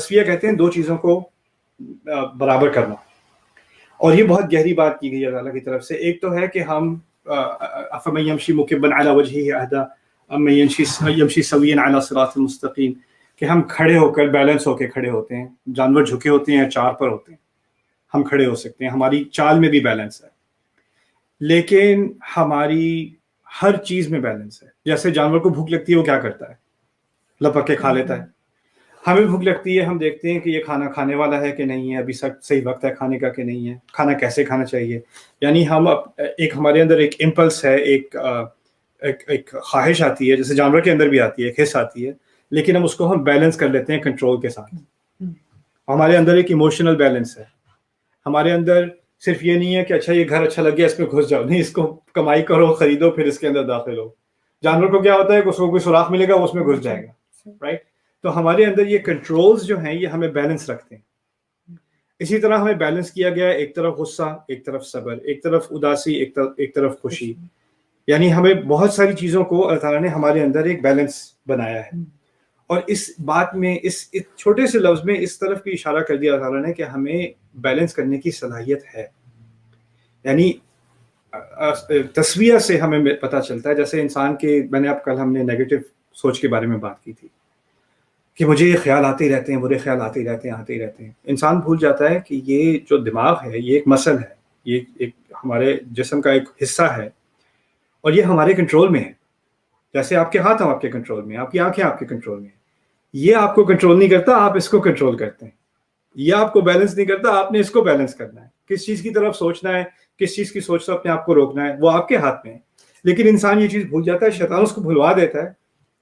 تسویہ کہتے ہیں دو چیزوں کو برابر کرنا، اور یہ بہت گہری بات کی گئی ہے اللہ تعالیٰ کی طرف سے. ایک تو ہے کہ ہم افمن یمشی مکبا علی وجہہ اہدی امن یمشی سویا علی صراط مستقیم، کہ ہم کھڑے ہو کر بیلنس ہو کے کھڑے ہوتے ہیں. جانور جھکے ہوتے ہیں، چار پر ہوتے ہیں، ہم کھڑے ہو سکتے ہیں، ہماری چال میں بھی بیلنس ہے. لیکن ہماری ہر چیز میں بیلنس ہے. جیسے جانور کو بھوک لگتی ہے، وہ کیا کرتا ہے؟ لپک کے کھا لیتا ہے. ہمیں بھوک لگتی ہے، ہم دیکھتے ہیں کہ یہ کھانا کھانے والا ہے کہ نہیں ہے، ابھی صحیح وقت ہے کھانے کا کہ نہیں ہے، کھانا کیسے کھانا چاہیے. یعنی ہم ایک ہمارے اندر ایک امپلس ہے، ایک خواہش آتی ہے، جیسے جانور کے اندر بھی آتی ہے، ایک حص آتی ہے، لیکن ہم اس کو ہم بیلنس کر لیتے ہیں کنٹرول کے ساتھ. ہمارے اندر ایک ایموشنل بیلنس ہے. ہمارے اندر صرف یہ نہیں ہے کہ اچھا یہ گھر اچھا لگ گیا اس میں گھس جاؤ، نہیں، اس کو کمائی کرو، خریدو، پھر اس کے اندر داخل ہو. جانور کو کیا ہوتا ہے کہ اس کو کوئی سوراخ ملے گا، وہ اس میں گھس جائے گا، رائٹ. تو ہمارے اندر یہ کنٹرولز جو ہیں یہ ہمیں بیلنس رکھتے ہیں. اسی طرح ہمیں بیلنس کیا گیا ہے، ایک طرف غصہ، ایک طرف صبر، ایک طرف اداسی، ایک طرف خوشی. یعنی ہمیں بہت ساری چیزوں کو اللہ تعالیٰ نے ہمارے اندر ایک بیلنس بنایا ہے. اور اس بات میں اس چھوٹے سے لفظ میں اس طرف بھی اشارہ کر دیا اللہ تعالیٰ نے کہ ہمیں بیلنس کرنے کی صلاحیت ہے. یعنی تسویہ سے ہمیں پتہ چلتا ہے، جیسے انسان کے، میں نے اب کل ہم نے نیگیٹو سوچ کے بارے میں بات کی تھی کہ مجھے یہ خیال آتے ہی رہتے ہیں، برے خیال آتے ہی رہتے ہیں. انسان بھول جاتا ہے کہ یہ جو دماغ ہے یہ ایک مسل ہے، یہ ایک ہمارے جسم کا ایک حصہ ہے، اور یہ ہمارے کنٹرول میں ہے. جیسے آپ کے ہاتھ آپ کے کنٹرول میں، آپ کی آنکھیں آپ کے کنٹرول میں. یہ آپ کو کنٹرول نہیں کرتا، آپ اس کو کنٹرول کرتے ہیں. یہ آپ کو بیلنس نہیں کرتا، آپ نے اس کو بیلنس کرنا ہے. کس چیز کی طرف سوچنا ہے، کس چیز کی سوچ سے اپنے آپ کو روکنا ہے، وہ آپ کے ہاتھ میں ہے. لیکن انسان یہ چیز بھول جاتا ہے، شیطان اس کو بھلوا دیتا ہے،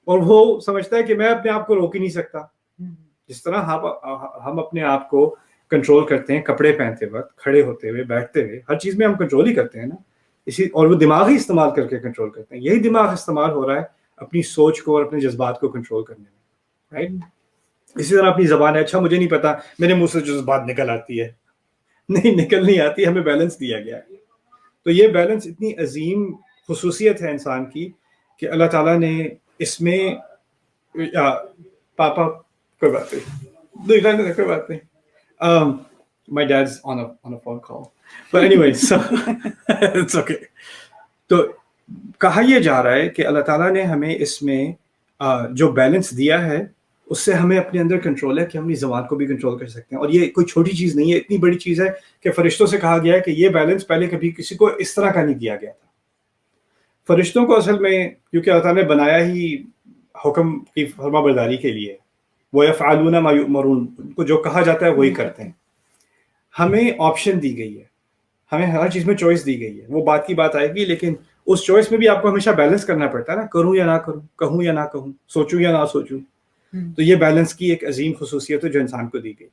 اور وہ سمجھتا ہے کہ میں اپنے آپ کو روک ہی نہیں سکتا. جس طرح ہم اپنے آپ کو کنٹرول کرتے ہیں کپڑے پہنتے وقت، کھڑے ہوتے ہوئے، بیٹھتے ہوئے، ہر چیز میں ہم کنٹرول ہی کرتے ہیں نا. اور وہ دماغ ہی استعمال کر کے کنٹرول کرتے ہیں. یہی دماغ استعمال ہو رہا ہے اپنی سوچ کو اور اپنے جذبات کو کنٹرول کرنے میں، رائٹ. اسی طرح اپنی زبان ہے، اچھا مجھے نہیں پتا میرے منہ سے جو بات نکل آتی ہے، نکل نہیں آتی، ہمیں بیلنس دیا گیا ہے. تو یہ بیلنس اتنی عظیم خصوصیت ہے انسان کی کہ اللہ تعالیٰ نے اس میں پاپا کوئی بات نہیں، کوئی بات نہیں. My dad's on a phone call. But anyway, so it's okay. تو کہا یہ جا رہا ہے کہ اللہ تعالیٰ نے ہمیں اس میں جو بیلنس دیا ہے اس سے ہمیں اپنے اندر کنٹرول ہے کہ ہم اپنی زبان کو بھی کنٹرول کر سکتے ہیں. اور یہ کوئی چھوٹی چیز نہیں ہے، اتنی بڑی چیز ہے کہ فرشتوں سے کہا گیا ہے کہ یہ بیلنس پہلے کبھی کسی کو اس طرح کا نہیں دیا گیا تھا. فرشتوں کو اصل میں کیونکہ اللہ تعالیٰ نے بنایا ہی حکم کی فرما برداری کے لیے، وَيَفْعَلُونَ مَا يُؤْمَرُونَ، ان کو جو کہا جاتا ہے وہی کرتے ہیں. ہمیں آپشن دی گئی ہے، ہمیں ہر چیز میں چوائس دی گئی ہے. وہ بات کی بات آئے گی، لیکن اس چوائس میں بھی آپ کو ہمیشہ بیلنس کرنا پڑتا ہے نا، کروں یا نہ کروں، کہوں یا نہ کہوں، سوچوں یا نہ سوچوں. تو یہ بیلنس کی ایک عظیم خصوصیت ہے جو انسان کو دی گئی.